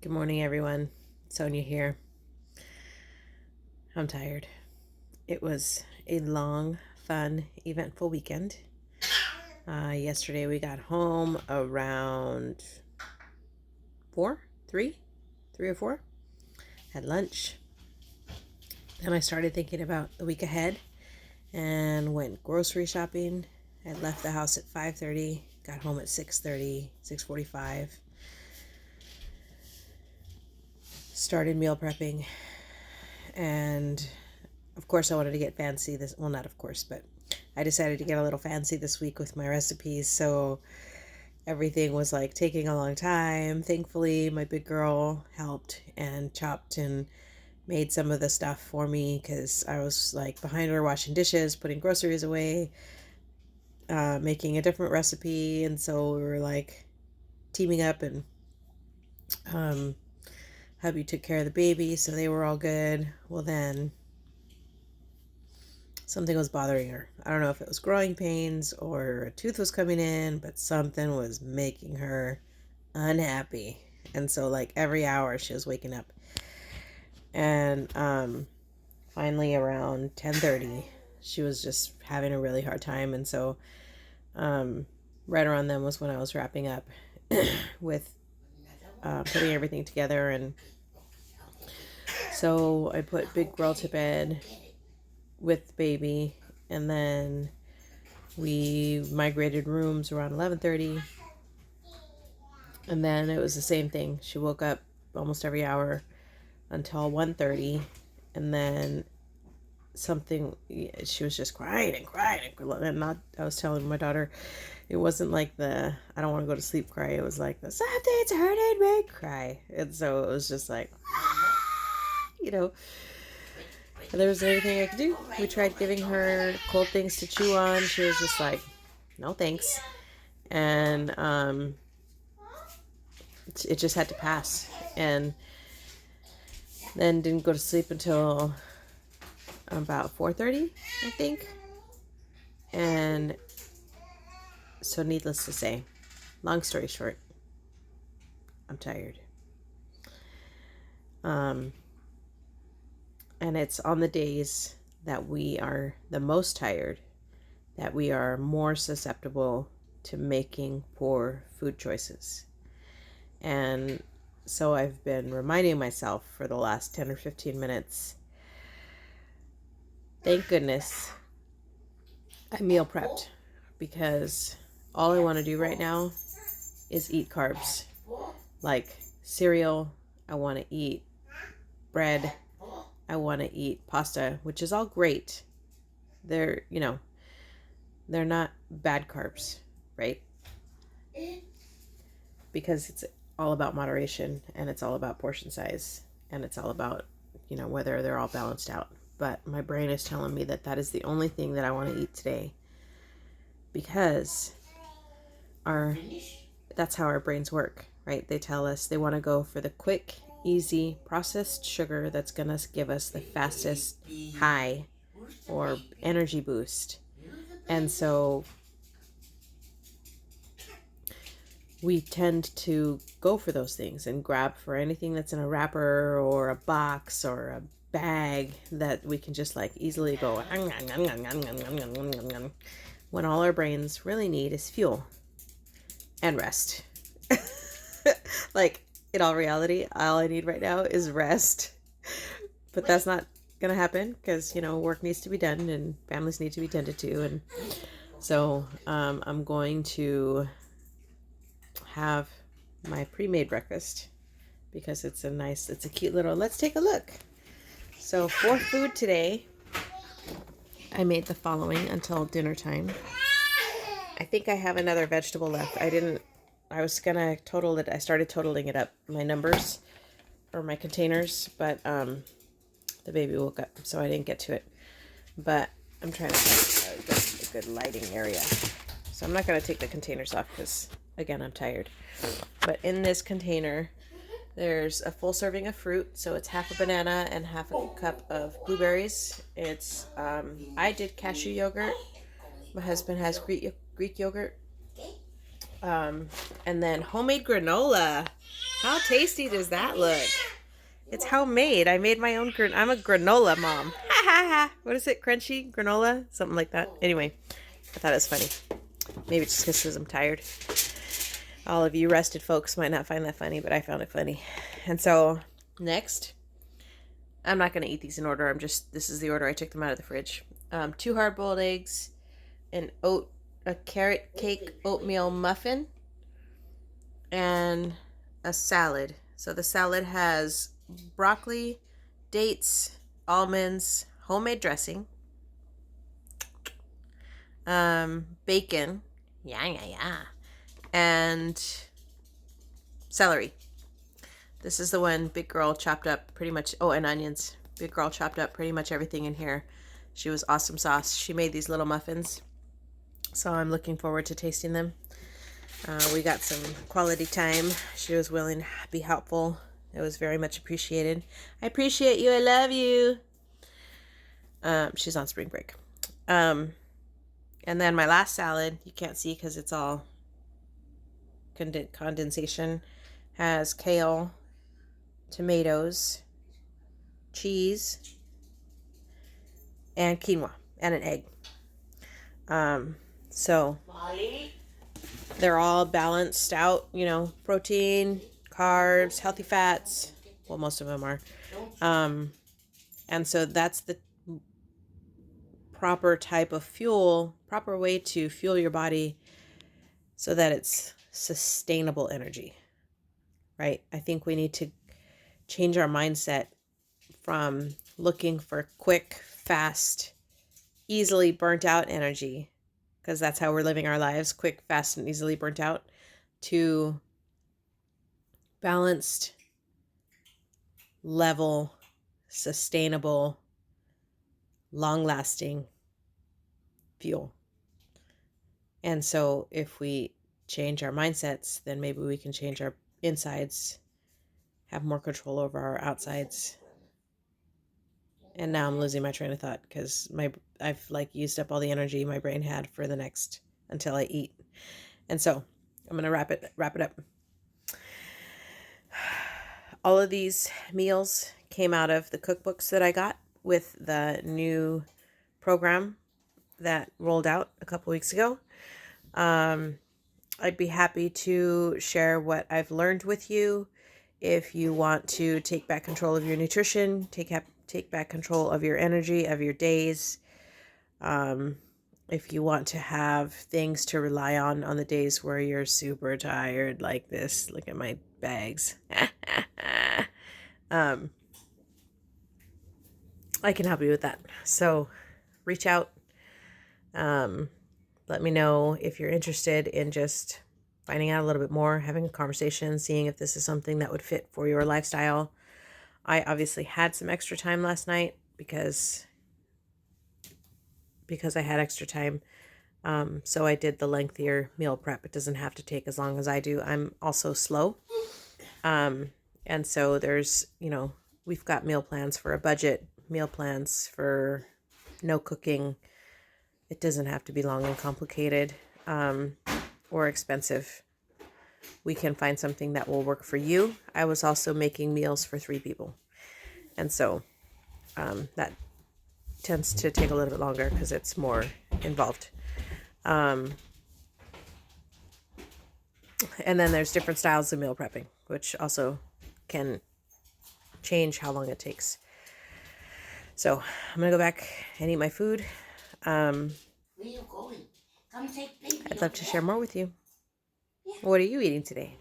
Good morning, everyone. Sonia here. I'm tired. It was a long, fun, eventful weekend. Yesterday we got home around 4, 3 or 4. Had lunch. Then I started thinking about the week ahead and went grocery shopping. I left the house at 5:30, got home at 6:30, 6:45. Started meal prepping, and of course I wanted to get fancy this, well, not of course, but I decided to get a little fancy this week with my recipes, so everything was like taking a long time. Thankfully, my big girl helped and chopped and made some of the stuff for me because I was like behind her washing dishes, putting groceries away, making a different recipe, and so we were like teaming up, and hubby took care of the baby, so they were all good. Well, then something was bothering her. I don't know if it was growing pains or a tooth was coming in, but something was making her unhappy. And so like every hour she was waking up. And finally around 10:30 she was just having a really hard time, and so right around then was when I was wrapping up with putting everything together. And so I put big girl to bed with the baby, and then we migrated rooms around 11:30, and then it was the same thing. She woke up almost every hour until 1:30, and then she was just crying and crying, and not, I was telling my daughter, it wasn't like the I don't want to go to sleep cry, it was like the something's hurting me cry. And so it was just like you know there was anything I could do. We tried giving her cold things to chew on. She was just like, no thanks. And it just had to pass. And then didn't go to sleep until about 4:30, I think. And so needless to say, long story short, I'm tired. And it's on the days that we are the most tired that we are more susceptible to making poor food choices. And so I've been reminding myself for the last 10 or 15 minutes, thank goodness I meal prepped, because all I want to do right now is eat carbs, like cereal. I want to eat bread. I want to eat pasta, which is all great. They're not bad carbs, right? Because it's all about moderation, and it's all about portion size, and it's all about, whether they're all balanced out. But my brain is telling me that is the only thing that I want to eat today, because that's how our brains work, right? They tell us they want to go for the quick, easy, processed sugar that's going to give us the fastest high or energy boost. And so we tend to go for those things and grab for anything that's in a wrapper or a box or a bag that we can just like easily go when all our brains really need is fuel and rest. Like, in all reality, all I need right now is rest. But that's not gonna happen because work needs to be done and families need to be tended to. And so I'm going to have my pre-made breakfast because it's a cute little, let's take a look. So for food today, I made the following until dinner time. I think I have another vegetable left. I was gonna total it. I started totaling it up, my numbers or my containers, but the baby woke up, so I didn't get to it. But I'm trying to find a good lighting area. So I'm not gonna take the containers off because, again, I'm tired. But in this container, there's a full serving of fruit. So it's half a banana and half a cup of blueberries. It's I did cashew yogurt. My husband has Greek yogurt. And then homemade granola. How tasty does that look? It's homemade. I made my own. I'm a granola mom. Ha ha ha. What is it? Crunchy granola? Something like that. Anyway, I thought it was funny. Maybe it's just because I'm tired. All of you rested folks might not find that funny, but I found it funny. And so, next, I'm not going to eat these in order. This is the order I took them out of the fridge. 2 hard-boiled eggs, a carrot cake oatmeal muffin, and a salad. So the salad has broccoli, dates, almonds, homemade dressing, bacon, and celery. This is the one Big Girl chopped up pretty much. Oh, and onions. Big Girl chopped up pretty much everything in here. She was awesome sauce. She made these little muffins, so I'm looking forward to tasting them. We got some quality time. She was willing to be helpful. It was very much appreciated. I appreciate you. I love you. She's on spring break. And then my last salad, you can't see because it's all condensation, has kale, tomatoes, cheese, and quinoa, and an egg. So they're all balanced out, protein, carbs, healthy fats. Well, most of them are. And so that's the proper type of fuel, proper way to fuel your body so that it's sustainable energy, right? I think we need to change our mindset from looking for quick, fast, easily burnt out energy, because that's how we're living our lives, quick, fast, and easily burnt out, to balanced, level, sustainable, long-lasting fuel. And so if we change our mindsets, then maybe we can change our insides, have more control over our outsides. And now I'm losing my train of thought because I've used up all the energy my brain had for the next until I eat. And so I'm gonna wrap it up. All of these meals came out of the cookbooks that I got with the new program that rolled out a couple weeks ago. I'd be happy to share what I've learned with you. If you want to take back control of your nutrition, take back control of your energy, of your days. If you want to have things to rely on the days where you're super tired like this. Look at my bags. I can help you with that. So reach out. Let me know if you're interested in just finding out a little bit more, having a conversation, seeing if this is something that would fit for your lifestyle. I obviously had some extra time last night because I had extra time. So I did the lengthier meal prep. It doesn't have to take as long as I do. I'm also slow. And so there's, we've got meal plans for a budget, meal plans for no cooking. It doesn't have to be long and complicated, or expensive. We can find something that will work for you. I was also making meals for 3 people. And so, that tends to take a little bit longer because it's more involved. And then there's different styles of meal prepping, which also can change how long it takes. So I'm going to go back and eat my food. Where are you going? Come take baby. I'd love to share more with you. Yeah. What are you eating today?